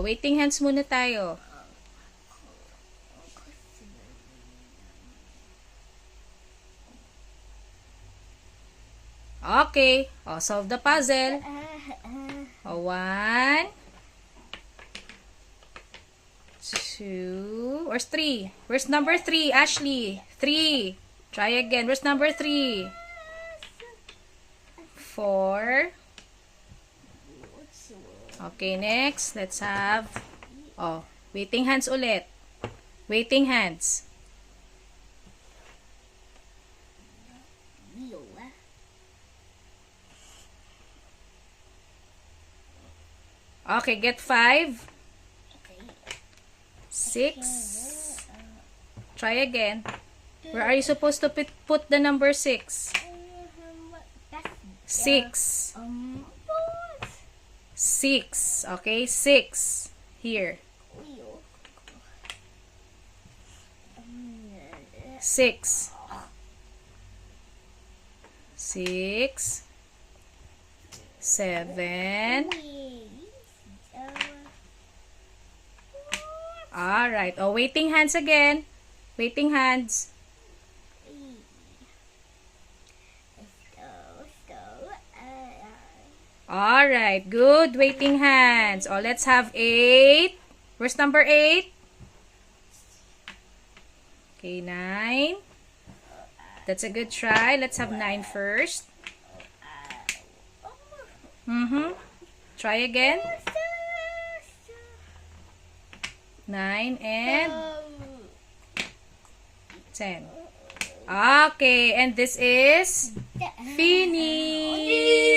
waiting hands muna tayo. Okay. Solve the puzzle. 1, 2, where's 3? Where's number 3, Ashley? 3. Try again. Where's number 3? 4. Okay, next. Let's have, waiting hands ulit. Waiting hands. Okay, get 5. 6. Try again. Where are you supposed to put the number 6? 6. 6. Okay, 6. Here. 6. 6. 7. Alright. Waiting hands again. Waiting hands. Alright. Good. Waiting hands. Let's have 8. Where's number 8? Okay, 9. That's a good try. Let's have 9 first. Try again. 9 and 10. Okay, and this is finished.